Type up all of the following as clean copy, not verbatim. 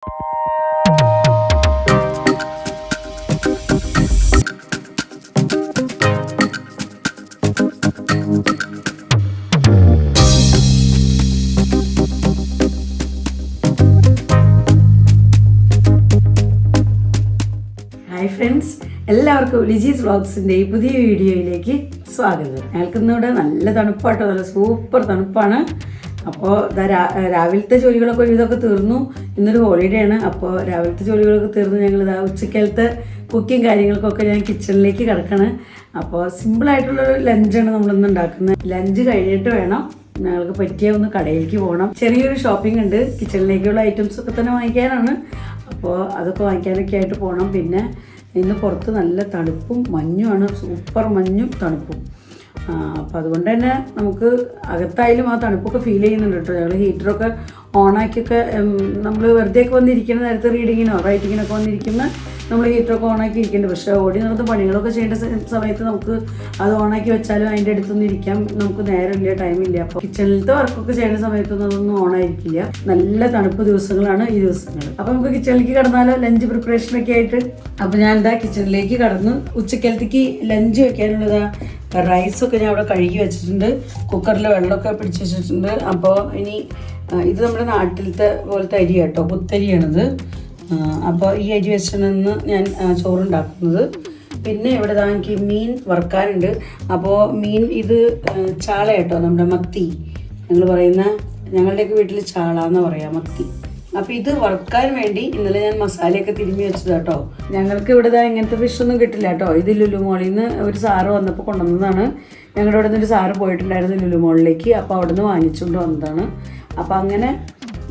Hi friends, എല്ലാവർക്കും ലിജീസ് വ്ളോഗ്സിൻ്റെ ഈ പുതിയ വീഡിയോയിലേക്ക് സ്വാഗതം. ഞങ്ങൾക്കിന്നിവിടെ നല്ല തണുപ്പാട്ടോ, നല്ല സൂപ്പർ തണുപ്പാണ്. അപ്പോൾ രാവിലത്തെ ജോലികളൊക്കെ ഒരുവിധമൊക്കെ തീർന്നു. ഇന്നൊരു ഹോളിഡേ ആണ്. അപ്പോൾ രാവിലത്തെ ജോലികളൊക്കെ തീർന്നു. ഞങ്ങൾ ഉച്ചക്കാലത്തെ കുക്കിങ് കാര്യങ്ങൾക്കൊക്കെ ഞാൻ കിച്ചണിലേക്ക് കിടക്കണം. അപ്പോൾ സിമ്പിളായിട്ടുള്ളൊരു ലഞ്ചാണ് നമ്മളിന്ന് ഉണ്ടാക്കുന്നത്. ലഞ്ച് കഴിഞ്ഞിട്ട് വേണം ഞങ്ങൾക്ക് പറ്റിയ ഒന്ന് കടയിലേക്ക് പോകണം. ചെറിയൊരു ഷോപ്പിംഗ് ഉണ്ട്. കിച്ചണിലേക്കുള്ള ഐറ്റംസൊക്കെ തന്നെ വാങ്ങിക്കാനാണ്. അപ്പോൾ അതൊക്കെ വാങ്ങിക്കാനൊക്കെ ആയിട്ട് പോകണം. പിന്നെ ഇന്ന് പുറത്ത് നല്ല തണുപ്പും മഞ്ഞുമാണ്, സൂപ്പർ മഞ്ഞും തണുപ്പും. അപ്പോൾ അതുകൊണ്ട് തന്നെ നമുക്ക് അകത്തായാലും ആ തണുപ്പൊക്കെ ഫീൽ ചെയ്യുന്നുണ്ട് കേട്ടോ. ഞങ്ങൾ ഹീറ്ററൊക്കെ ഓണാക്കിയൊക്കെ നമ്മൾ വെറുതെയൊക്കെ വന്നിരിക്കുന്ന നേരത്തെ റീഡിങ്ങിനോ റൈറ്റിങ്ങിനൊക്കെ വന്നിരിക്കുന്ന നമ്മൾ ഹീറ്ററൊക്കെ ഓണാക്കി ഇരിക്കുന്നുണ്ട്. പക്ഷേ ഓടി നടന്ന് പണികളൊക്കെ ചെയ്യേണ്ട സമയത്ത് നമുക്ക് അത് ഓണാക്കി വെച്ചാലും അതിൻ്റെ അടുത്തൊന്നും ഇരിക്കാൻ നമുക്ക് നേരമില്ല, ടൈമില്ല. അപ്പോൾ കിച്ചണിലത്തെ വർക്കൊക്കെ ചെയ്യുന്ന സമയത്തൊന്നും അതൊന്നും ഓണായിരിക്കില്ല. നല്ല തണുപ്പ് ദിവസങ്ങളാണ് ഈ ദിവസങ്ങൾ. അപ്പോൾ നമുക്ക് കിച്ചണിലേക്ക് കടന്നാലോ, ലഞ്ച് പ്രിപ്പറേഷനൊക്കെ ആയിട്ട്. അപ്പോൾ ഞാൻ കിച്ചണിലേക്ക് കടന്ന് ഉച്ചക്കാലത്തേക്ക് ലഞ്ച് വെക്കാനുള്ളതാ റൈസൊക്കെ ഞാൻ അവിടെ കഴുകി വെച്ചിട്ടുണ്ട്. കുക്കറിൽ വെള്ളമൊക്കെ പിടിച്ച് വെച്ചിട്ടുണ്ട്. അപ്പോൾ ഇനി ഇത് നമ്മുടെ നാട്ടിലത്തെ പോലത്തെ അരി കേട്ടോ, കുത്തരിയാണിത്. അപ്പോൾ ഈ അരി വെച്ചാണ് ഞാൻ ചോറുണ്ടാക്കുന്നത്. പിന്നെ ഇവിടെ എനിക്ക് മീൻ വറുക്കാനുണ്ട്. അപ്പോൾ മീൻ ഇത് ചാള കേട്ടോ, നമ്മുടെ മത്തി. ഞങ്ങൾ പറയുന്ന, ഞങ്ങളുടെയൊക്കെ വീട്ടിൽ ചാള എന്ന് പറയാം, മത്തി. അപ്പോൾ ഇത് വറുക്കാൻ വേണ്ടി ഇന്നലെ ഞാൻ മസാലയൊക്കെ തിരുമ്മി വെച്ചത് കേട്ടോ. ഞങ്ങൾക്ക് ഇവിടെ ഇങ്ങനത്തെ ഫിഷൊന്നും കിട്ടില്ല കേട്ടോ. ഇത് ലുലു മോളിൽ നിന്ന് ഒരു സാറ് വന്നപ്പോൾ കൊണ്ടുവന്നതാണ്. ഞങ്ങളുടെ ഇവിടെ നിന്നൊരു സാറ് പോയിട്ടുണ്ടായിരുന്നു ലുലു മോളിലേക്ക്. അപ്പോൾ അവിടെ നിന്ന് വാങ്ങിച്ചുകൊണ്ട് വന്നതാണ്. അപ്പോൾ അങ്ങനെ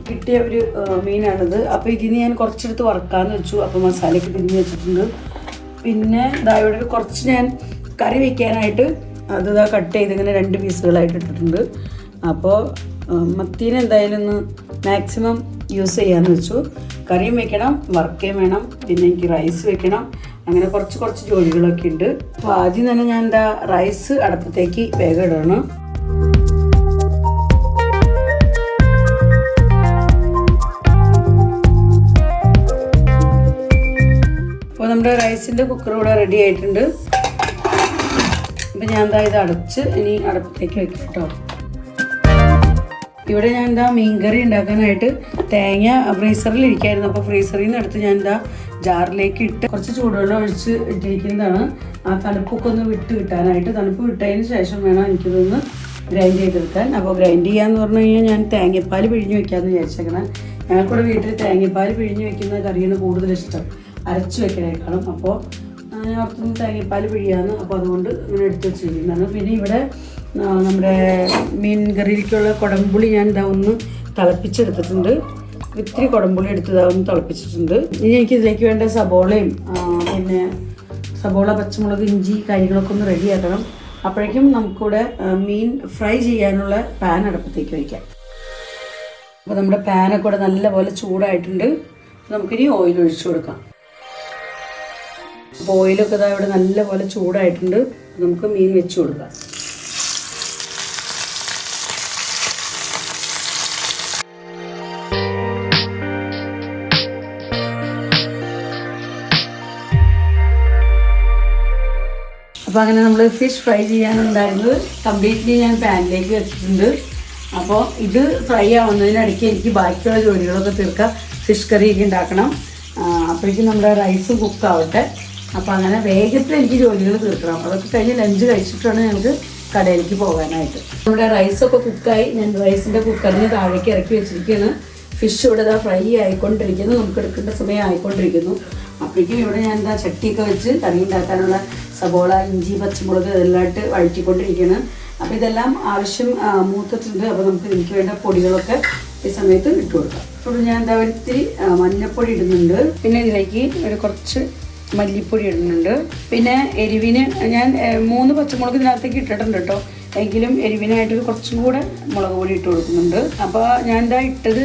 കിട്ടിയ ഒരു മീനാണിത്. അപ്പോൾ ഇതിന് ഞാൻ കുറച്ചെടുത്ത് വറുക്കാമെന്ന് വെച്ചു. അപ്പോൾ മസാലയൊക്കെ തിരിഞ്ഞ് വെച്ചിട്ടുണ്ട്. പിന്നെ ഇവിടെ കുറച്ച് ഞാൻ കറി വയ്ക്കാനായിട്ട് അത് കട്ട് ചെയ്ത് ഇങ്ങനെ 2 പീസുകളായിട്ട് ഇട്ടിട്ടുണ്ട്. അപ്പോൾ മത്തീനെ എന്തായാലും ഒന്ന് മാക്സിമം യൂസ് ചെയ്യാമെന്ന് വെച്ചു. കറിയും വെക്കണം, വറുക്കുകയും വേണം, പിന്നെ എനിക്ക് റൈസ് വെക്കണം. അങ്ങനെ കുറച്ച് ജോലികളൊക്കെ ഉണ്ട്. അപ്പോൾ ആദ്യം തന്നെ ഞാൻ റൈസ് അടുപ്പത്തേക്ക് വേഗം ഇടണം. അപ്പോൾ നമ്മുടെ റൈസിൻ്റെ കുക്കർ ഇവിടെ റെഡി ആയിട്ടുണ്ട്. അപ്പോൾ ഞാൻ ഇത് അടച്ച് ഇനി അടുപ്പത്തേക്ക് വെക്കാം കേട്ടോ. ഇവിടെ ഞാൻ മീൻകറി ഉണ്ടാക്കാനായിട്ട് തേങ്ങ ഫ്രീസറിൽ ഇരിക്കായിരുന്നു. അപ്പോൾ ഫ്രീസറിൽ നിന്ന് എടുത്ത് ഞാൻ ജാറിലേക്ക് ഇട്ട് കുറച്ച് ചൂടുവെള്ളം ഒഴിച്ച് ഇട്ടിരിക്കുന്നതാണ്. ആ തണുപ്പൊക്കെ ഒന്ന് വിട്ട് കിട്ടാനായിട്ട്. തണുപ്പ് വിട്ടതിന് ശേഷം വേണം എനിക്കിതൊന്ന് ഗ്രൈൻഡ് ചെയ്തെടുക്കാൻ. അപ്പോൾ ഗ്രൈൻഡ് ചെയ്യാന്ന് പറഞ്ഞു കഴിഞ്ഞാൽ ഞാൻ തേങ്ങാപ്പാൽ പിഴിഞ്ഞ് വെക്കാമെന്ന് വിചാരിച്ചേക്കണം. ഞങ്ങൾക്കിവിടെ വീട്ടിൽ തേങ്ങാപ്പാൽ പിഴിഞ്ഞ് വെക്കുന്ന കറിയാണ് കൂടുതൽ ഇഷ്ടം, അരച്ച് വെക്കണേക്കാളും. അപ്പോൾ ഞാൻ ഓർത്തൊന്ന് തേങ്ങാപ്പാൽ പിഴിയാന്ന്. അപ്പോൾ അതുകൊണ്ട് ഇങ്ങനെ എടുത്ത് വെച്ചിരിക്കുന്നതാണ്. പിന്നെ ഇവിടെ നമ്മുടെ മീൻ കറിയിലേക്കുള്ള കുടംപുളി ഞാൻ ഒന്ന് തിളപ്പിച്ചെടുത്തിട്ടുണ്ട്. ഇത്തിരി കുടംപുളി എടുത്ത് ഒന്ന് തിളപ്പിച്ചിട്ടുണ്ട്. ഇനി എനിക്ക് ഇതിലേക്ക് വേണ്ട സബോളയും പിന്നെ സബോള, പച്ചമുളക്, ഇഞ്ചി കാര്യങ്ങളൊക്കെ ഒന്ന് റെഡിയാക്കണം. അപ്പോഴേക്കും നമുക്കിവിടെ മീൻ ഫ്രൈ ചെയ്യാനുള്ള പാൻ അടുപ്പത്തേക്ക് വയ്ക്കാം. അപ്പോൾ നമ്മുടെ പാനൊക്കെ കൂടെ നല്ലപോലെ ചൂടായിട്ടുണ്ട്. നമുക്കിനി ഓയിൽ ഒഴിച്ചു കൊടുക്കാം. അപ്പോൾ ഓയിലൊക്കെ ഇവിടെ നല്ലപോലെ ചൂടായിട്ടുണ്ട്. നമുക്ക് മീൻ വെച്ച് കൊടുക്കാം. അപ്പോൾ അങ്ങനെ നമ്മൾ ഫിഷ് ഫ്രൈ ചെയ്യാനുണ്ടായിരുന്നത് കംപ്ലീറ്റ്ലി ഞാൻ പാനിലേക്ക് വെച്ചിട്ടുണ്ട്. അപ്പോൾ ഇത് ഫ്രൈ ആവുന്നതിനിടയ്ക്ക് എനിക്ക് ബാക്കിയുള്ള ജോലികളൊക്കെ തീർക്കാം. ഫിഷ് കറിയൊക്കെ ഉണ്ടാക്കണം. അപ്പോഴേക്കും നമ്മുടെ റൈസും കുക്കാവട്ടെ. അപ്പോൾ അങ്ങനെ വേഗത്തിൽ എനിക്ക് ജോലികൾ തീർക്കണം. അതൊക്കെ കഴിഞ്ഞ് ലഞ്ച് കഴിച്ചിട്ടാണ് ഞങ്ങൾക്ക് കടയിലേക്ക് പോകാനായിട്ട്. നമ്മുടെ റൈസൊക്കെ കുക്കായി. ഞാൻ റൈസിൻ്റെ കുക്കറിന് താഴേക്ക് ഇറക്കി വെച്ചിരിക്കുകയാണ്. ഫിഷ് ഇവിടെ ഫ്രൈ ആയിക്കൊണ്ടിരിക്കുന്നു. നമുക്ക് എടുക്കേണ്ട സമയം ആയിക്കൊണ്ടിരിക്കുന്നു. അപ്പോഴേക്കും ഇവിടെ ഞാൻ ചട്ടിയൊക്കെ വെച്ച് കറി ഉണ്ടാക്കാനുള്ള സബോള, ഇഞ്ചി, പച്ചമുളക് ഇതെല്ലാമായിട്ട് വഴറ്റിക്കൊണ്ടിരിക്കുകയാണ്. അപ്പോൾ ഇതെല്ലാം ആവശ്യം മൂത്തിട്ടുണ്ട്. അപ്പോൾ നമുക്ക് എനിക്ക് വേണ്ട പൊടികളൊക്കെ ഈ സമയത്ത് ഇട്ട് കൊടുക്കാം. അപ്പോൾ ഞാൻ ഒരിത്തിരി മഞ്ഞൾപ്പൊടി ഇടുന്നുണ്ട്. പിന്നെ ഇതിലേക്ക് കുറച്ച് മല്ലിപ്പൊടി ഇടുന്നുണ്ട്. പിന്നെ എരിവിന് ഞാൻ 3 പച്ചമുളക് ഇതിനകത്തേക്ക് ഇട്ടിട്ടുണ്ട് കേട്ടോ. എങ്കിലും എരിവിനായിട്ട് കുറച്ചും കൂടെ മുളക് പൊടി ഇട്ട് കൊടുക്കുന്നുണ്ട്. അപ്പോൾ ഞാൻ ഇട്ടത്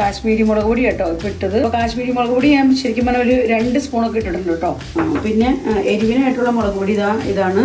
കാശ്മീരി മുളക് പൊടി കേട്ടോ ഇപ്പോൾ ഇട്ടത്. അപ്പോൾ കാശ്മീരി മുളക് പൊടി ഞാൻ ശരിക്കും പറഞ്ഞാൽ ഒരു 2 സ്പൂണൊക്കെ ഇട്ടിട്ടുണ്ട് കേട്ടോ. പിന്നെ എരിവിനായിട്ടുള്ള മുളക് പൊടി ഇതാണ്.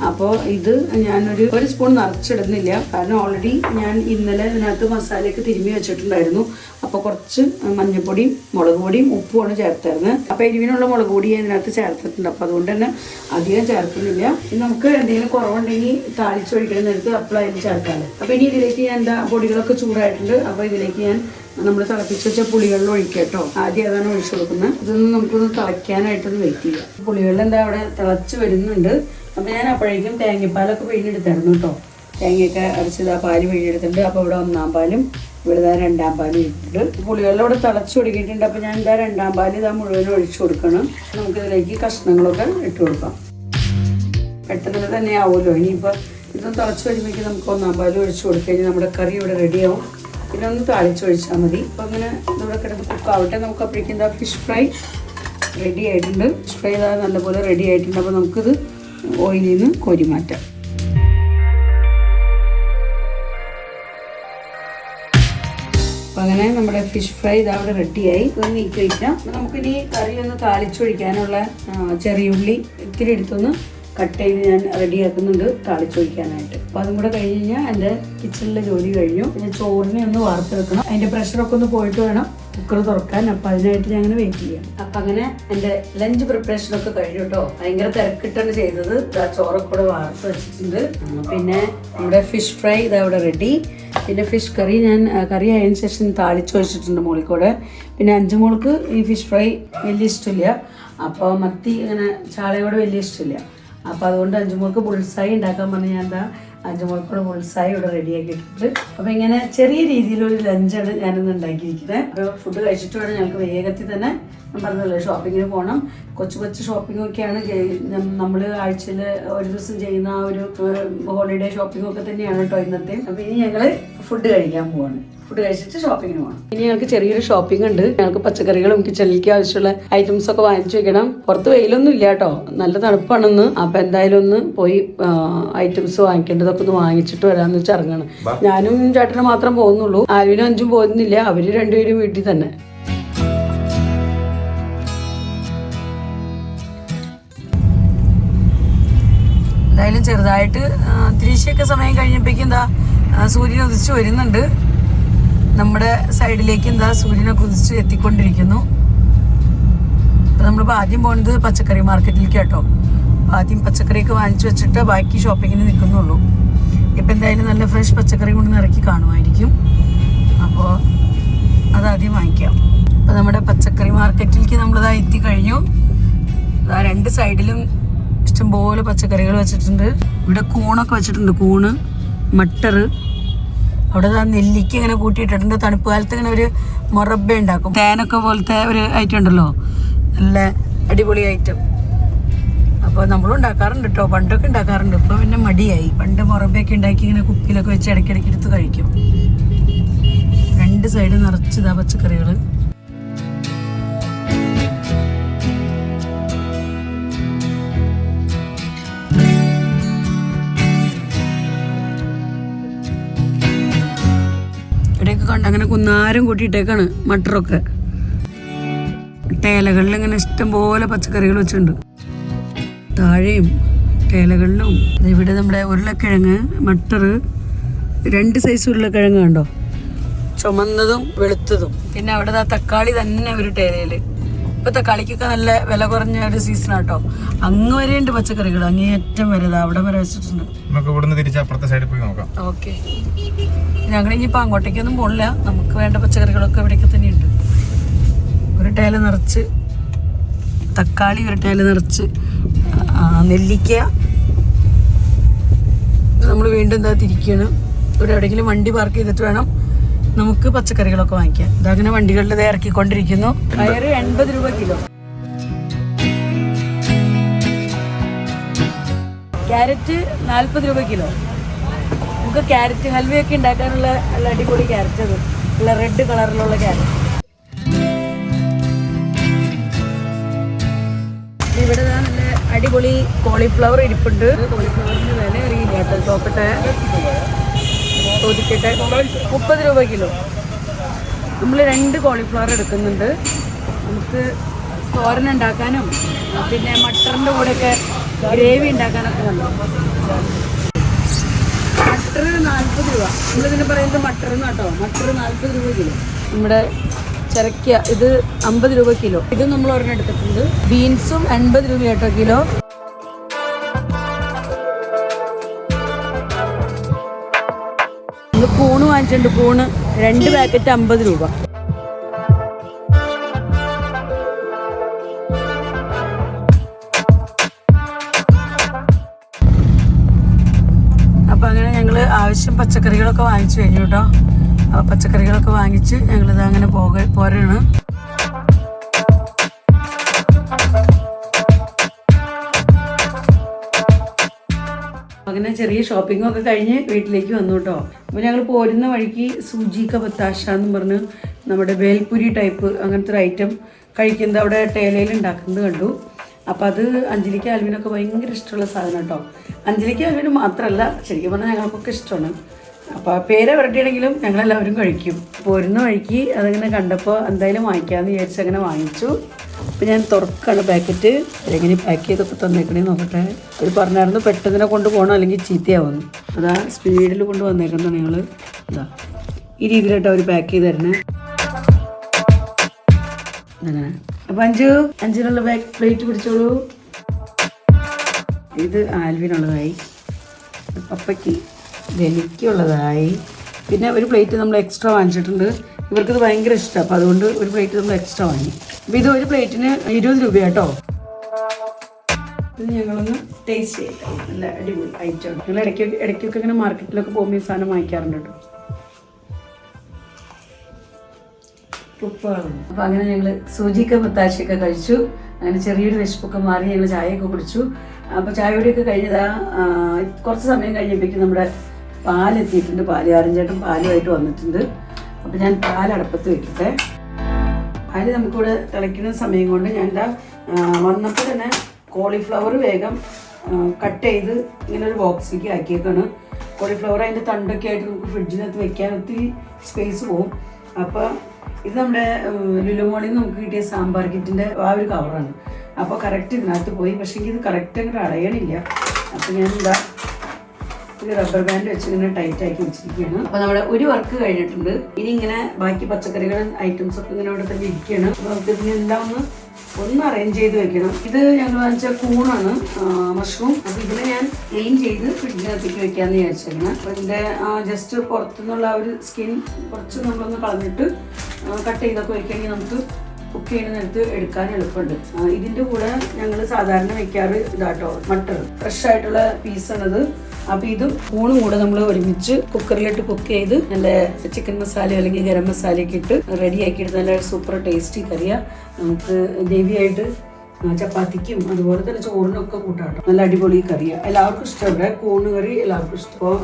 അപ്പോൾ ഇത് ഞാനൊരു 1 സ്പൂൺ നിറച്ചിടുന്നില്ല, കാരണം ഓൾറെഡി ഞാൻ ഇന്നലെ ഇതിനകത്ത് മസാലയൊക്കെ തിരുമ്മി വെച്ചിട്ടുണ്ടായിരുന്നു. അപ്പോൾ കുറച്ച് മഞ്ഞൾപ്പൊടിയും മുളക് പൊടിയും ഉപ്പുമാണ് ചേർത്തായിരുന്നത്. അപ്പോൾ എരിവിനുള്ള മുളക് പൊടി ഇതിനകത്ത് ചേർത്തിട്ടുണ്ട്. അപ്പോൾ അതുകൊണ്ട് തന്നെ അധികം ചേർക്കുന്നില്ല. ഇനി നമുക്ക് എന്തെങ്കിലും കുറവുണ്ടെങ്കിൽ താളിച്ചൊഴിക്കുന്നതിനടുത്ത് അപ്പോഴതിന് ചേർക്കാമല്ലോ. അപ്പോൾ ഇനി ഇതിലേക്ക് ഞാൻ പൊടികളൊക്കെ ചൂടായിട്ടുണ്ട്. അപ്പോൾ ഇതിലേക്ക് ഞാൻ നമ്മൾ തിളപ്പിച്ച് വെച്ച പുളിവെള്ളം ഒഴിക്കുക കേട്ടോ. ആദ്യം അതാണ് ഒഴിച്ചു കൊടുക്കുന്നത്. ഇതൊന്ന് നമുക്കൊന്ന് തിളയ്ക്കാനായിട്ടൊന്ന് വെയിറ്റ് ചെയ്യാം. പുളിവെള്ളം എന്താ അവിടെ തിളച്ച് വരുന്നുണ്ട്. അപ്പോൾ ഞാൻ അപ്പോഴേക്കും തേങ്ങാപ്പാലൊക്കെ പിഴിഞ്ഞെടുത്തായിരുന്നു കേട്ടോ. തേങ്ങയൊക്കെ അരച്ചത് ആ പാല് പിഴിഞ്ഞെടുത്തിട്ടുണ്ട്. അപ്പോൾ ഇവിടെ 1-ാം പാലും ഇവിടെ 2-ാം പാലും ഇട്ടിട്ട് പുളിവെള്ളം ഇവിടെ തിളച്ച് കൊടുക്കിയിട്ടുണ്ട്. അപ്പോൾ ഞാൻ 2-ാം പാല് മുഴുവനും ഒഴിച്ചു കൊടുക്കണം. നമുക്കിതിലേക്ക് കഷ്ണങ്ങളൊക്കെ ഇട്ട് കൊടുക്കാം. പെട്ടെന്ന് തന്നെ ആവുമല്ലോ. ഇനിയിപ്പോൾ ഇതൊന്ന് തിളച്ച് വരുമ്പോഴേക്കും നമുക്ക് 1-ാം പാലും ഒഴിച്ചു കൊടുത്തുകഴിഞ്ഞാൽ നമ്മുടെ കറി ഇവിടെ റെഡിയാവും. പിന്നെ ഒന്ന് താളിച്ചൊഴിച്ചാൽ മതി. അപ്പോൾ അങ്ങനെ നമ്മുടെ കിടന്ന് കുക്കാവട്ടെ. നമുക്ക് അപ്പോഴേക്കും ഫിഷ് ഫ്രൈ റെഡി ആയിട്ടുണ്ട്. ഫിഷ് ഫ്രൈ നല്ലപോലെ റെഡി ആയിട്ടുണ്ട്. അപ്പോൾ നമുക്കിത് ഓയിലിൽ നിന്ന് കോരി മാറ്റാം. അപ്പോൾ അങ്ങനെ നമ്മുടെ ഫിഷ് ഫ്രൈ അവിടെ റെഡിയായി. ഒന്ന് നീക്കി വയ്ക്കാം. നമുക്കിനി കറി ഒന്ന് താളിച്ചൊഴിക്കാനുള്ള ചെറിയ ഉള്ളി ഇത്തിരി എടുത്തൊന്ന് കട്ട് ചെയ്ത് ഞാൻ റെഡിയാക്കുന്നുണ്ട് താളിച്ചൊഴിക്കാനായിട്ട്. അപ്പോൾ അതും കൂടെ കഴിഞ്ഞ് കഴിഞ്ഞാൽ എൻ്റെ കിച്ചണിലെ ജോലി കഴിഞ്ഞു. പിന്നെ ചോറിനെ ഒന്ന് വാർത്തെടുക്കണം. അതിൻ്റെ പ്രഷറൊക്കെ ഒന്ന് പോയിട്ട് വേണം കുക്കർ തുറക്കാൻ. അപ്പം അതിനായിട്ട് ഞാൻ അങ്ങനെ വെയിറ്റ് ചെയ്യാം. അപ്പം അങ്ങനെ എൻ്റെ ലഞ്ച് പ്രിപ്പറേഷനൊക്കെ കഴിഞ്ഞു കേട്ടോ. ഭയങ്കര തിരക്കിട്ടാണ് ചെയ്തത്. ചോറൊക്കെ കൂടെ വാർത്ത് വെച്ചിട്ടുണ്ട്. പിന്നെ നമ്മുടെ ഫിഷ് ഫ്രൈ ഇതവിടെ റെഡി. പിന്നെ ഫിഷ് കറി ഞാൻ കറി ആയതിനു ശേഷം താളിച്ച് വെച്ചിട്ടുണ്ട് മോളിക്കൂടെ. പിന്നെ അഞ്ചുമോൾക്ക് ഈ ഫിഷ് ഫ്രൈ വലിയ ഇഷ്ടമില്ല. അപ്പോൾ മത്തി ഇങ്ങനെ ചാളയോട് വലിയ ഇഷ്ടമില്ല. അപ്പോൾ അതുകൊണ്ട് അഞ്ചുമോൾക്ക് ബുൾസായി ഉണ്ടാക്കാൻ പറഞ്ഞ് ഞാൻ അഞ്ചുമോൾക്കൂടെ ബുൾസായി ഇവിടെ റെഡിയാക്കിയിട്ടുണ്ട്. അപ്പോൾ ഇങ്ങനെ ചെറിയ രീതിയിലൊരു ലഞ്ചാണ് ഞാനിന്ന് ഉണ്ടാക്കിയിരിക്കുന്നത്. അപ്പോൾ ഫുഡ് കഴിച്ചിട്ട് വേണം ഞങ്ങൾക്ക് വേഗത്തിൽ തന്നെ ഞാൻ പറഞ്ഞല്ലോ ഷോപ്പിങ്ങിന് പോകണം. കൊച്ചു ഷോപ്പിങ്ങൊക്കെയാണ് നമ്മൾ ആഴ്ചയിൽ ഒരു ദിവസം ചെയ്യുന്ന ആ ഒരു ഹോളിഡേ ഷോപ്പിങ്ങൊക്കെ തന്നെയാണ് കേട്ടോ ഇന്നത്തെ. അപ്പോൾ ഇനി ഞങ്ങൾ ഫുഡ് കഴിക്കാൻ പോവാണ്. ഫുഡ് കഴിച്ചിട്ട് ഷോപ്പിങ്ങിന് പോകണം. ഇനി ഞങ്ങൾക്ക് ചെറിയൊരു ഷോപ്പിംഗ് ഉണ്ട്. ഞങ്ങൾക്ക് പച്ചക്കറികളും കിച്ചണിലേക്ക് ആവശ്യമുള്ള ഐറ്റംസ് ഒക്കെ വാങ്ങിച്ചു വെക്കണം. പുറത്ത് വെയിലൊന്നും ഇല്ല കേട്ടോ, നല്ല തണുപ്പാണെന്ന്. അപ്പം എന്തായാലും ഒന്ന് പോയി ഐറ്റംസ് വാങ്ങിക്കേണ്ടതൊക്കെ ഒന്ന് വാങ്ങിച്ചിട്ട് വരാമെന്ന് വെച്ച് ഇറങ്ങണം. ഞാനും ചേട്ടനും മാത്രം പോകുന്നുള്ളൂ. ആൽവിനും അഞ്ചും പോകുന്നില്ല. അവർ രണ്ടുപേരും വീട്ടിൽ തന്നെ. എന്തായാലും ചെറുതായിട്ട് തിരിച്ചൊക്കെ സമയം കഴിഞ്ഞപ്പോഴേക്കും സൂര്യൻ ഉദിച്ച് വരുന്നുണ്ട്. നമ്മുടെ സൈഡിലേക്ക് സൂര്യനൊക്കെ ഉദിച്ച് എത്തിക്കൊണ്ടിരിക്കുന്നു. അപ്പോൾ നമ്മളിപ്പോൾ ആദ്യം പോകുന്നത് പച്ചക്കറി മാർക്കറ്റിലേക്ക് കേട്ടോ. ആദ്യം പച്ചക്കറിയൊക്കെ വാങ്ങിച്ചു വെച്ചിട്ട് ബാക്കി ഷോപ്പിങ്ങിന് നിൽക്കുന്നുള്ളൂ. ഇപ്പം എന്തായാലും നല്ല ഫ്രഷ് പച്ചക്കറി കൊണ്ട് ഇറക്കി കാണുമായിരിക്കും. അപ്പോൾ അതാദ്യം വാങ്ങിക്കാം. അപ്പോൾ നമ്മുടെ പച്ചക്കറി മാർക്കറ്റിലേക്ക് നമ്മളിതാ എത്തിക്കഴിഞ്ഞു. 2 സൈഡിലും ഇഷ്ടംപോലെ പച്ചക്കറികൾ വെച്ചിട്ടുണ്ട്. ഇവിടെ കൂണൊക്കെ വെച്ചിട്ടുണ്ട്. കൂണ്, മട്ടർ, അവിടെ നെല്ലിക്ക ഇങ്ങനെ കൂട്ടിയിട്ടിട്ടുണ്ട്. തണുപ്പ് കാലത്ത് ഇങ്ങനെ ഒരു മൊറബ്ബ ഉണ്ടാക്കും. തേനൊക്കെ പോലത്തെ ഒരു ഐറ്റം ഉണ്ടല്ലോ, നല്ല അടിപൊളി ഐറ്റം. അപ്പോൾ നമ്മളും ഉണ്ടാക്കാറുണ്ട് കേട്ടോ. പണ്ടൊക്കെ ഉണ്ടാക്കാറുണ്ട്. ഇപ്പോൾ പിന്നെ മടിയായി. പണ്ട് മൊറബ്ബയൊക്കെ ഉണ്ടാക്കി ഇങ്ങനെ കുപ്പിയിലൊക്കെ വെച്ച് ഇടയ്ക്കിടയ്ക്ക് എടുത്ത് കഴിക്കും. 2 സൈഡ് നിറച്ചതാ പച്ചക്കറികൾ. കണ്ട് അങ്ങനെ കുന്നാരം കൂട്ടിയിട്ടേക്കാണ് മട്ടറൊക്കെ. ടേലകളിൽ ഇങ്ങനെ ഇഷ്ടംപോലെ പച്ചക്കറികൾ വെച്ചിട്ടുണ്ട്. താഴെയും ടേലകളിലും. ഇവിടെ നമ്മുടെ ഉരുളക്കിഴങ്ങ്, മട്ടർ, 2 സൈസ് ഉരുളക്കിഴങ്ങ് കണ്ടോ, ചുമന്നതും വെളുത്തതും. പിന്നെ അവിടെ തക്കാളി തന്നെ ഒരു ടേലയിൽ. ഇപ്പൊ തക്കാളിക്കൊക്കെ നല്ല വില കുറഞ്ഞ ഒരു സീസൺ ആട്ടോ. അങ്ങ് വരെയുണ്ട് പച്ചക്കറികൾ, അങ്ങേയറ്റം വരെ അവിടെ വരെ വെച്ചിട്ടുണ്ട്. ഓക്കെ, ഞങ്ങളിനിയിപ്പോൾ അങ്ങോട്ടേക്കൊന്നും പോണില്ല. നമുക്ക് വേണ്ട പച്ചക്കറികളൊക്കെ ഇവിടെയൊക്കെ തന്നെയുണ്ട്. ഒരു ടേല നിറച്ച് തക്കാളി, ഒരു ടേല നിറച്ച് നെല്ലിക്ക. നമ്മൾ വീണ്ടും തിരിക്കുകയാണ്. ഇവിടെ എവിടെയെങ്കിലും വണ്ടി പാർക്ക് ചെയ്തിട്ട് വേണം നമുക്ക് പച്ചക്കറികളൊക്കെ വാങ്ങിക്കാൻ. ഇതങ്ങനെ വണ്ടികളിൽ ഇറക്കിക്കൊണ്ടിരിക്കുന്നു. പയറ് 80 രൂപ കിലോ. ക്യാരറ്റ് 40 രൂപ കിലോ. നമുക്ക് ക്യാരറ്റ് ഹൽവയൊക്കെ ഉണ്ടാക്കാനുള്ള നല്ല അടിപൊളി ക്യാരറ്റ്, അത് നല്ല റെഡ് കളറിലുള്ള ക്യാരറ്റ്. ഇവിടെ നല്ല അടിപൊളി കോളിഫ്ലവർ ഇരിപ്പുണ്ട്. കോളിഫ്ലവറിന് വില അറിയില്ല കേട്ടോ. ചോക്കട്ടെ, ചോദിക്കട്ടെ. 30 രൂപ കിലോ. നമ്മൾ 2 കോളിഫ്ലവർ എടുക്കുന്നുണ്ട്. നമുക്ക് തോരൻ ഉണ്ടാക്കാനും പിന്നെ മട്ടറിൻ്റെ കൂടെയൊക്കെ ഗ്രേവി ഉണ്ടാക്കാനൊക്കെ ഉണ്ട്. മട്ടർ 40 രൂപ. നമ്മളിതിന് പറയുന്നത് മട്ടർ എന്നാട്ടോ. മട്ടർ 40 രൂപ കിലോ. നമ്മുടെ ചിരക്ക ഇത് 50 രൂപ കിലോ. ഇത് നമ്മൾ ഒരെണ്ണം എടുത്തിട്ടുണ്ട്. ബീൻസും 80 രൂപ കേട്ടോ കിലോ. ഇത് കൂണ് വാങ്ങിച്ചിട്ടുണ്ട്. കൂണ് 2 പാക്കറ്റ് 50 രൂപ. അപ്പം അങ്ങനെ ഞങ്ങൾ ആവശ്യം പച്ചക്കറികളൊക്കെ വാങ്ങിച്ചു കഴിഞ്ഞു കേട്ടോ. അപ്പോൾ പച്ചക്കറികളൊക്കെ വാങ്ങിച്ച് ഞങ്ങളിത് അങ്ങനെ പോരാണ്. അങ്ങനെ ചെറിയ ഷോപ്പിംഗ് ഒക്കെ കഴിഞ്ഞ് വീട്ടിലേക്ക് വന്നു കേട്ടോ. അപ്പോൾ ഞങ്ങൾ പോരുന്ന വഴിക്ക് സൂചി ക ബത്താശ എന്ന് പറഞ്ഞ് നമ്മുടെ ബേൽപുരി ടൈപ്പ് അങ്ങനത്തെ ഒരു ഐറ്റം കഴിക്കുന്നത് അവിടെ ടേലയിൽ ഉണ്ടാക്കുന്നത് കണ്ടു. അപ്പോൾ അത് അഞ്ജലിക്ക് ആൽവിനൊക്കെ ഭയങ്കര ഇഷ്ടമുള്ള സാധനം കേട്ടോ. അഞ്ജലിക്ക് ആൽവിന് മാത്രമല്ല, ശരിക്കും പറഞ്ഞാൽ ഞങ്ങൾക്കൊക്കെ ഇഷ്ടമാണ്. അപ്പോൾ പേര് വരട്ടിയാണെങ്കിലും ഞങ്ങളെല്ലാവരും കഴിക്കും. പോരുന്ന വഴിക്ക് അതിങ്ങനെ കണ്ടപ്പോൾ എന്തായാലും വാങ്ങിക്കാമെന്ന് വിചാരിച്ച് അങ്ങനെ വാങ്ങിച്ചു. അപ്പോൾ ഞാൻ തുറക്കാണ് പാക്കറ്റ്. എങ്ങനെ പാക്ക് ചെയ്തൊക്കെ തന്നേക്കണേ നോക്കട്ടെ. അവർ പറഞ്ഞായിരുന്നു പെട്ടെന്ന് കൊണ്ട് പോകണം അല്ലെങ്കിൽ ചീത്തയാവുന്നു. അതാ സ്പീഡിൽ കൊണ്ട് വന്നേക്കുന്നത് ഞങ്ങൾ. അതാ ഈ രീതിയിലായിട്ട് അവർ പാക്ക് ചെയ്ത് തരണേ. അങ്ങനെ അപ്പോൾ അഞ്ചിനുള്ള പ്ലേറ്റ് പിടിച്ചോളൂ. ഇത് ആൽവിനുള്ളതായി, പപ്പയ്ക്ക് എനിക്കുള്ളതായി. പിന്നെ ഒരു പ്ലേറ്റ് നമ്മൾ എക്സ്ട്രാ വാങ്ങിച്ചിട്ടുണ്ട്. ഇവർക്കിത് ഭയങ്കര ഇഷ്ടമാണ്. അപ്പോൾ അതുകൊണ്ട് ഒരു പ്ലേറ്റ് നമ്മൾ എക്സ്ട്രാ വാങ്ങി. അപ്പോൾ ഇത് ഒരു പ്ലേറ്റിന് 20 രൂപ കേട്ടോ. ഇത് ഞങ്ങളൊന്ന് ടേസ്റ്റ് ചെയ്യട്ടെ. നല്ല അടിപൊളി ഐറ്റമാണ്. ഞങ്ങൾ ഇടയ്ക്കൊക്കെ ഇങ്ങനെ മാർക്കറ്റിലൊക്കെ പോകുമ്പോൾ ഈ സാധനം വാങ്ങിക്കാറുണ്ട് കേട്ടോ. ഉപ്പാണ്. അപ്പോൾ അങ്ങനെ ഞങ്ങൾ സൂചിക്ക മുത്താശയൊക്കെ കഴിച്ചു. അങ്ങനെ ചെറിയൊരു വിശപ്പൊക്കെ മാറി ഞങ്ങൾ ചായയൊക്കെ കുടിച്ചു. അപ്പോൾ ചായയോടെയൊക്കെ കഴിഞ്ഞതാ കുറച്ച് സമയം കഴിഞ്ഞപ്പോഴേക്കും നമ്മുടെ പാലെത്തിയിട്ടുണ്ട്. പാലുകാരൻ ചേട്ടൻ പാലുമായിട്ട് വന്നിട്ടുണ്ട്. അപ്പോൾ ഞാൻ പാലടപ്പത്ത് വെക്കട്ടെ. പാല് നമുക്കിവിടെ തിളയ്ക്കുന്ന സമയം കൊണ്ട് ഞാൻ എന്താ വന്നപ്പോൾ തന്നെ കോളിഫ്ലവർ വേഗം കട്ട് ചെയ്ത് ഇങ്ങനെ ഒരു ബോക്സിലേക്ക് ആക്കിയേക്കാണ്. കോളിഫ്ലവർ അതിൻ്റെ തണ്ടൊക്കെ ആയിട്ട് നമുക്ക് ഫ്രിഡ്ജിനകത്ത് വെക്കാൻ ഒത്തിരി സ്പേസ് പോകും. അപ്പോൾ ഇത് നമ്മുടെ ലുലുമോളിൽ നിന്ന് നമുക്ക് കിട്ടിയ സാമ്പാർ കിറ്റിൻ്റെ ആ ഒരു കവറാണ്. അപ്പോൾ കറക്റ്റ് ഇതിനകത്ത് പോയി. പക്ഷേ ഇത് കറക്റ്റ് അങ്ങോട്ട് അടയണില്ല. അപ്പോൾ ഞാൻ എന്താ ഒരു റബ്ബർ ബാൻഡ് വെച്ച് ഇങ്ങനെ ടൈറ്റ് ആക്കി വെച്ചിരിക്കുകയാണ്. അപ്പോൾ നമ്മുടെ ഒരു വർക്ക് കഴിഞ്ഞിട്ടുണ്ട്. ഇനി ഇങ്ങനെ ബാക്കി പച്ചക്കറികൾ ഐറ്റംസ് ഒക്കെ ഇങ്ങനെ ഇവിടെ തന്നെ ഇരിക്കുകയാണ്. അപ്പോൾ നമുക്ക് ഇതിനെല്ലാം ഒന്ന് അറേഞ്ച് ചെയ്ത് വെക്കണം. ഇത് ഞങ്ങൾ വാങ്ങിച്ച കൂണാണ്, മഷ്റൂം. അപ്പോൾ ഇതിനെ ഞാൻ ക്ലീൻ ചെയ്ത് ഫ്രിഡ്ജിനകത്തേക്ക് വെക്കാമെന്ന് വിചാരിച്ചേക്കണം. അപ്പോൾ ഇതിൻ്റെ ജസ്റ്റ് പുറത്തുനിന്നുള്ള ആ ഒരു സ്കിൻ കുറച്ച് നമ്മളൊന്ന് കളഞ്ഞിട്ട് കട്ട് ചെയ്തൊക്കെ വെക്കുകയാണെങ്കിൽ നമുക്ക് കുക്ക് ചെയ്യുന്ന നേരത്ത് എടുക്കാൻ എളുപ്പമുണ്ട്. ഇതിൻ്റെ കൂടെ ഞങ്ങൾ സാധാരണ വെക്കാറ് ഇതാട്ടോ, മട്ടർ ഫ്രഷ് ആയിട്ടുള്ള പീസാണത്. അപ്പോൾ ഇതും കൂണും കൂടെ നമ്മൾ ഒരുമിച്ച് കുക്കറിലിട്ട് കുക്ക് ചെയ്ത് നല്ല ചിക്കൻ മസാല അല്ലെങ്കിൽ ഗരം മസാലയൊക്കെ ഇട്ട് റെഡിയാക്കിയിട്ട് നല്ല സൂപ്പർ ടേസ്റ്റി കറിയാണ്. നമുക്ക് ഗ്രേവിയായിട്ട് ചപ്പാത്തിക്കും അതുപോലെ തന്നെ ചോറിനൊക്കെ കൂട്ടാട്ടോ. നല്ല അടിപൊളി കറിയാണ്. എല്ലാവർക്കും ഇഷ്ടം. ഇവിടെ കൂണ് കറി എല്ലാവർക്കും ഇഷ്ടം. അപ്പോൾ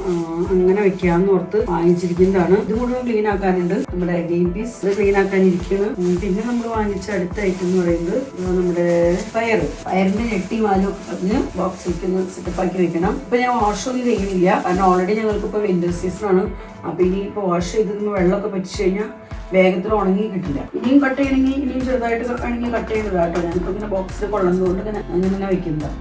അങ്ങനെ വെക്കാമെന്ന് ഓർത്ത് വാങ്ങിച്ചിരിക്കുന്നതാണ്. ഇതും കൂടെ ക്ലീൻ ആക്കാനുണ്ട്. നമ്മുടെ ഗ്രീൻ പീസ് ഇത് ക്ലീൻ ആക്കാനിരിക്കുന്നു. പിന്നെ നമ്മൾ വാങ്ങിച്ച അടുത്ത ഐറ്റം എന്ന് പറയുന്നത് നമ്മുടെ പയറിന്റെ ഞെട്ടി വാലും അതിന് ബോക്സിലേക്ക് ഒന്ന് സെറ്റപ്പ് ആക്കി വെക്കണം. ഇപ്പൊ ഞാൻ വാഷ് ഒന്നും ചെയ്യുന്നില്ല, കാരണം ഓൾറെഡി ഞങ്ങൾക്ക് ഇപ്പൊ വിന്റർ സീസൺ ആണ്. അപ്പൊ ഇനി ഇപ്പൊ വാഷ് ചെയ്ത് വെള്ളമൊക്കെ പറ്റിച്ചു കഴിഞ്ഞാൽ വേഗത്തിൽ ഉണങ്ങി കിട്ടില്ല. ഇനിയും കട്ട് ചെയ്യണമെങ്കിൽ ഇനിയും ചെറുതായിട്ട് വേണമെങ്കിൽ കട്ട് ചെയ്തത് കേട്ടോ. ഞാനിപ്പോൾ ഇങ്ങനെ ബോക്സിൽ കൊള്ളുന്നതുകൊണ്ട് ഇങ്ങനെ അങ്ങനെ വെക്കുന്നത്.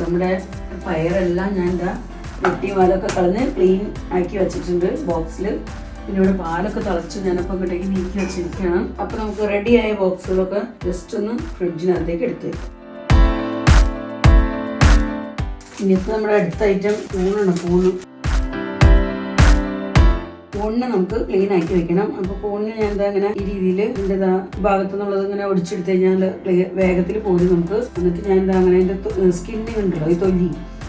നമ്മുടെ പയറെല്ലാം ഞാൻ എന്താ വെട്ടി പാലൊക്കെ കളഞ്ഞ് ക്ലീൻ ആക്കി വെച്ചിട്ടുണ്ട് ബോക്സിൽ. പിന്നെ ഇവിടെ പാലൊക്കെ തിളച്ച് ഞാനപ്പോൾ ഇങ്ങോട്ടേക്ക് നീക്കി വെച്ചിരിക്കുകയാണ്. അപ്പോൾ നമുക്ക് റെഡിയായ ബോക്സുകളൊക്കെ ജസ്റ്റ് ഒന്ന് ഫ്രിഡ്ജിനകത്തേക്ക് എടുത്ത് വെക്കാം. ഇനിയിപ്പോൾ നമ്മുടെ അടുത്ത ഐറ്റം കൂണാണ്. കൂണിനെ നമുക്ക് ക്ലീൻ ആക്കി വെക്കണം. അപ്പോൾ കൂണിന് ഞാൻ എന്താ ഇങ്ങനെ ഈ രീതിയിൽ ഇതിൻ്റെ ഭാഗത്തു നിന്നുള്ളത് ഇങ്ങനെ ഒടിച്ചെടുത്ത് കഴിഞ്ഞാൽ വേഗത്തിൽ പോരും നമുക്ക്. എന്നിട്ട് ഞാൻ എന്താ അങ്ങനെ അതിൻ്റെ സ്കിന്നിങ് ഉണ്ടല്ലോ, ഈ തൊലി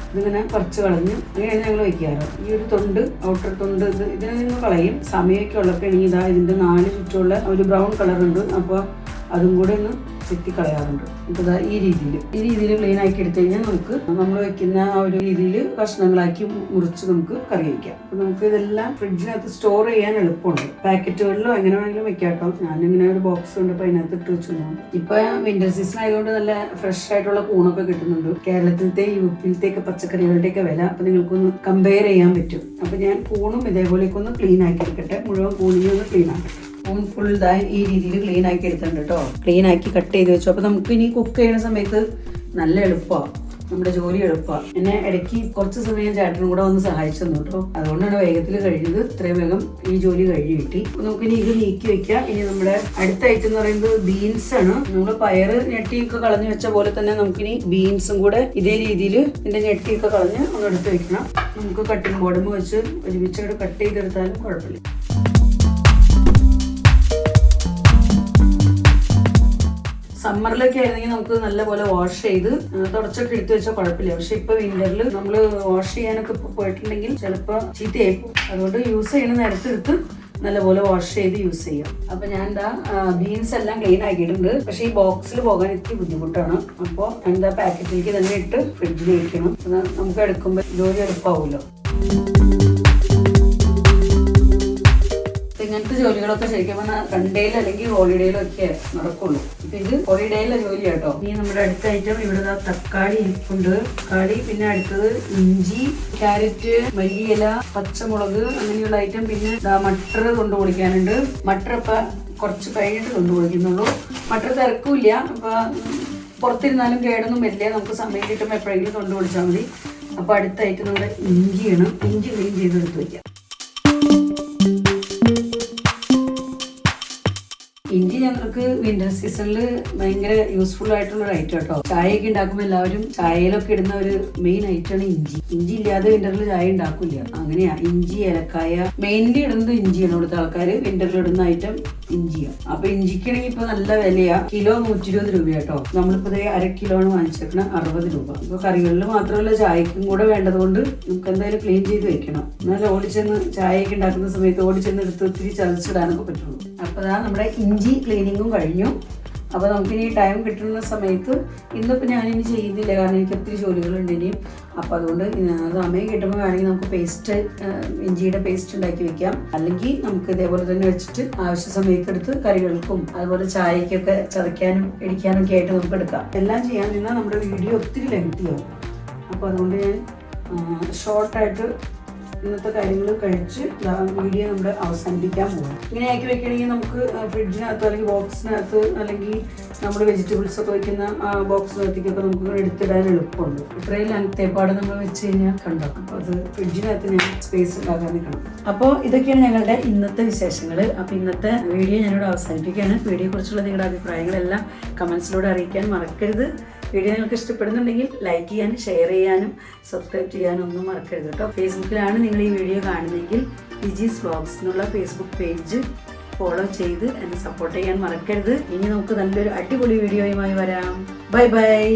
ഇതിങ്ങനെ പറിച്ച് കളഞ്ഞ് അങ്ങനെയാണ് ഞങ്ങൾ വയ്ക്കാറ്. ഈ ഒരു തൊണ്ട്, ഔട്ടർ തൊണ്ട് ഇതിനെ നിന്ന് കളയും. സമയമൊക്കെ ഉള്ളപ്പോൾ ആണെങ്കിൽ ഇതിൻ്റെ 4 ചുറ്റുമുള്ള ഒരു ബ്രൗൺ കളറുണ്ട്. അപ്പോൾ അതും കൂടെ ഒന്ന് ചെത്തി കളയാറുണ്ട്. ഇപ്പോൾ ഈ രീതിയിൽ ക്ലീൻ ആക്കി എടുത്തു കഴിഞ്ഞാൽ നമുക്ക് നമ്മൾ വെക്കുന്ന ആ ഒരു രീതിയിൽ കഷ്ണങ്ങളാക്കി മുറിച്ച് നമുക്ക് കറി വയ്ക്കാം. അപ്പോൾ നമുക്ക് ഇതെല്ലാം ഫ്രിഡ്ജിനകത്ത് സ്റ്റോർ ചെയ്യാൻ എളുപ്പമുണ്ട്. പാക്കറ്റുകളിലോ എങ്ങനെ വേണമെങ്കിലും വെക്കാം കേട്ടോ. ഞാനിങ്ങനെ ഒരു ബോക്സ് ഉണ്ട്, അപ്പോൾ അതിനകത്ത് ഇട്ട് വെച്ചിരുന്നു. ഇപ്പൊ വിന്റർ സീസൺ ആയതുകൊണ്ട് നല്ല ഫ്രഷ് ആയിട്ടുള്ള കൂണൊക്കെ കിട്ടുന്നുണ്ട്. കേരളത്തിലത്തെ യുപിയിലത്തെയൊക്കെ പച്ചക്കറികളുടെയൊക്കെ വില അപ്പോൾ നിങ്ങൾക്കൊന്ന് കമ്പയർ ചെയ്യാൻ പറ്റും. അപ്പോൾ ഞാൻ കൂണും ഇതേപോലെയൊക്കെ ഒന്ന് ക്ലീൻ ആക്കി എടുക്കട്ടെ. മുഴുവൻ കൂണിനെ ഒന്ന് ക്ലീൻ ആക്കട്ടെ. കൂൺ ഫുൾ ഈ രീതിയിൽ ക്ലീൻ ആക്കി എടുത്തിട്ടുണ്ട് കേട്ടോ. ക്ലീൻ ആക്കി കട്ട് ചെയ്ത് വെച്ചു. അപ്പോൾ നമുക്ക് ഇനി കുക്ക് ചെയ്യുന്ന സമയത്ത് നല്ല എളുപ്പമാണ്, നമ്മുടെ ജോലി എളുപ്പമാണ്. എന്നെ ഇടയ്ക്ക് കുറച്ച് സമയം ചേട്ടനും കൂടെ ഒന്ന് സഹായിച്ചു തന്നു കേട്ടോ. അതുകൊണ്ടാണ് വേഗത്തിൽ കഴിഞ്ഞത്. ഇത്രയും വേഗം ഈ ജോലി കഴിഞ്ഞ് കിട്ടി. നമുക്കിനി ഇത് നീക്കി വെക്കാം. ഇനി നമ്മുടെ അടുത്ത ഐറ്റം എന്ന് പറയുന്നത് ബീൻസ് ആണ്. നമ്മൾ പയറ് ഞെട്ടിയൊക്കെ കളഞ്ഞു വെച്ച പോലെ തന്നെ നമുക്കിനി ബീൻസും കൂടെ ഇതേ രീതിയിൽ ഇതിന്റെ ഞെട്ടിയൊക്കെ കളഞ്ഞ് ഒന്ന് എടുത്ത് വെക്കണം. നമുക്ക് കട്ടിംഗ് ബോർഡും വെച്ച് ഒരുമിച്ചോട് കട്ട് ചെയ്തെടുത്താലും കുഴപ്പമില്ല. സമ്മറിലൊക്കെ ആയിരുന്നെങ്കിൽ നമുക്ക് നല്ലപോലെ വാഷ് ചെയ്ത് തുടച്ചൊക്കെ എടുത്തു വെച്ചാൽ കുഴപ്പമില്ല. പക്ഷെ ഇപ്പൊ വിന്ററിൽ നമ്മൾ വാഷ് ചെയ്യാനൊക്കെ പോയിട്ടുണ്ടെങ്കിൽ ചിലപ്പോൾ ചീത്തയായി പോകും. അതുകൊണ്ട് യൂസ് ചെയ്യുന്ന നേരത്തെടുത്ത് നല്ലപോലെ വാഷ് ചെയ്ത് യൂസ് ചെയ്യാം. അപ്പൊ ഞാൻ ബീൻസ് എല്ലാം ക്ലീൻ ആക്കിയിട്ടുണ്ട്. പക്ഷെ ഈ ബോക്സിൽ പോകാൻ ഇത്തിരി ബുദ്ധിമുട്ടാണ്. അപ്പോൾ പാക്കറ്റിലേക്ക് തന്നെ ഇട്ട് ഫ്രിഡ്ജിൽ വെക്കണം. നമുക്ക് എടുക്കുമ്പോൾ ജോലി എളുപ്പമാവുമല്ലോ. ഇങ്ങനത്തെ ജോലികളൊക്കെ ശരിക്കും പറഞ്ഞാൽ സൺഡേയിൽ അല്ലെങ്കിൽ ഹോളിഡേയിലും ഒക്കെ നടക്കുള്ളൂ. ഇപ്പൊ ഇത് ഹോളിഡേയിലെ ജോലി കേട്ടോ. ഇനി നമ്മുടെ അടുത്ത ഐറ്റം ഇവിടെ തക്കാളി ഇരിപ്പുണ്ട്. തക്കാളി, പിന്നെ അടുത്തത് ഇഞ്ചി, ക്യാരറ്റ്, മല്ലിയില, പച്ചമുളക്, അങ്ങനെയുള്ള ഐറ്റം. പിന്നെ മട്ടർ കൊണ്ട് പൊളിക്കാനുണ്ട്. മട്ടർ ഇപ്പൊ കുറച്ച് കഴിഞ്ഞിട്ട് കൊണ്ട് പൊളിക്കുന്നുള്ളൂ. മട്ടർ തിരക്കില്ല. അപ്പൊ പുറത്തിരുന്നാലും കേടൊന്നും വരില്ല. നമുക്ക് സമയം കിട്ടുമ്പോൾ എപ്പോഴെങ്കിലും കൊണ്ട് പൊളിച്ചാൽ മതി. അപ്പൊ അടുത്ത ഐറ്റം നമ്മുടെ ഇഞ്ചിയാണ്. ഇഞ്ചി ക്ലീൻ ചെയ്തെടുത്ത് വയ്ക്കാം. ഇഞ്ചി ഞങ്ങൾക്ക് വിന്റർ സീസണിൽ ഭയങ്കര യൂസ്ഫുൾ ആയിട്ടുള്ള ഒരു ഐറ്റം കേട്ടോ. ചായയൊക്കെ ഉണ്ടാക്കുമ്പോൾ എല്ലാവരും ചായയിലൊക്കെ ഇടുന്ന ഒരു മെയിൻ ഐറ്റമാണ് ഇഞ്ചി. ഇഞ്ചി ഇല്ലാതെ വിന്ററിൽ ചായ ഉണ്ടാക്കില്ല. അങ്ങനെയാ. ഇഞ്ചി, ഏലക്കായ, മെയിൻലി ഇടുന്നത് ഇഞ്ചിയാണ്. ഇവിടുത്തെ ആൾക്കാർ വിന്ററിൽ ഇടുന്ന ഐറ്റം ഇഞ്ചിയാണ്. അപ്പൊ ഇഞ്ചിക്കാണെങ്കിൽ ഇപ്പൊ നല്ല വിലയാ. കിലോ 120 രൂപ കേട്ടോ. നമ്മളിപ്പോ 1/2 കിലോണ് വാങ്ങിച്ചേക്കണ 60 രൂപ. ഇപ്പൊ കറികളിൽ മാത്രമല്ല ചായക്കും കൂടെ വേണ്ടത് കൊണ്ട് നമുക്ക് എന്തായാലും ക്ലീൻ ചെയ്ത് വെക്കണം. എന്നാൽ ഓടിച്ചെന്ന് ചായയൊക്കെ ഉണ്ടാക്കുന്ന സമയത്ത് ഓടിച്ചെന്ന് എടുത്ത് ഒത്തിരി ചതച്ചിടാനൊക്കെ പറ്റുള്ളൂ. അപ്പൊ നമ്മുടെ ഇഞ്ചി ക്ലീനിങ്ങും കഴിഞ്ഞു. അപ്പോൾ നമുക്കിനി ടൈം കിട്ടുന്ന സമയത്ത് ഇന്നിപ്പോൾ ഞാനിനി ചെയ്യുന്നില്ല, കാരണം എനിക്ക് ഒത്തിരി ജോലികളുണ്ട് ഇനിയും. അപ്പോൾ അതുകൊണ്ട് സമയം കിട്ടുമ്പോൾ വേണമെങ്കിൽ നമുക്ക് പേസ്റ്റ്, ഇഞ്ചിയുടെ പേസ്റ്റ് ഉണ്ടാക്കി വെക്കാം. അല്ലെങ്കിൽ നമുക്ക് ഇതേപോലെ തന്നെ വെച്ചിട്ട് ആവശ്യ സമയത്തെടുത്ത് കറികൾക്കും അതുപോലെ ചായക്കൊക്കെ ചതയ്ക്കാനും ഇടിക്കാനും ഒക്കെ ആയിട്ട് നമുക്ക് എടുക്കാം. എല്ലാം ചെയ്യാൻ നിന്നാൽ നമ്മുടെ വീഡിയോ ഒത്തിരി ലെങ്തിയാവും. അപ്പോൾ അതുകൊണ്ട് ഞാൻ ഷോർട്ടായിട്ട് ഇന്നത്തെ കാര്യങ്ങൾ കഴിച്ച് വീഡിയോ നമ്മുടെ അവസാനിപ്പിക്കാൻ പോകും. ഇങ്ങനെ ആക്കി വെക്കണമെങ്കിൽ നമുക്ക് ഫ്രിഡ്ജിനകത്ത് അല്ലെങ്കിൽ ബോക്സിനകത്ത് അല്ലെങ്കിൽ നമ്മൾ വെജിറ്റബിൾസ് ഒക്കെ വയ്ക്കുന്ന ബോക്സിനകത്തേക്കൊക്കെ നമുക്ക് എടുത്തിടാൻ എളുപ്പമുണ്ട്. ഇത്രയും ലെങ്തേപ്പാട് നമ്മൾ വെച്ച് കഴിഞ്ഞാൽ കണ്ടോ. അപ്പോൾ അത് ഫ്രിഡ്ജിനകത്ത് ഞാൻ സ്പേസ് ഉണ്ടാക്കാൻ നിൽക്കണം. അപ്പോൾ ഇതൊക്കെയാണ് ഞങ്ങളുടെ ഇന്നത്തെ വിശേഷങ്ങൾ. അപ്പോൾ ഇന്നത്തെ വീഡിയോ ഞാനിവിടെ അവസാനിപ്പിക്കുകയാണ്. വീഡിയോയെ കുറിച്ചുള്ള നിങ്ങളുടെ അഭിപ്രായങ്ങളെല്ലാം കമൻസിലൂടെ അറിയിക്കാൻ മറക്കരുത്. വീഡിയോ നിങ്ങൾക്ക് ഇഷ്ടപ്പെടുന്നുണ്ടെങ്കിൽ ലൈക്ക് ചെയ്യാനും ഷെയർ ചെയ്യാനും സബ്സ്ക്രൈബ് ചെയ്യാനും ഒന്നും മറക്കരുത് കേട്ടോ. ഫേസ്ബുക്കിലാണ് നിങ്ങൾ ഈ വീഡിയോ കാണുന്നതെങ്കിൽ ലിജീസ് വ്ലോഗ്സ് എന്നുള്ള ഫേസ്ബുക്ക് പേജ് ഫോളോ ചെയ്ത് എന്നെ സപ്പോർട്ട് ചെയ്യാൻ മറക്കരുത്. ഇനി നമുക്ക് നല്ലൊരു അടിപൊളി വീഡിയോയുമായി വരാം. Bye bye.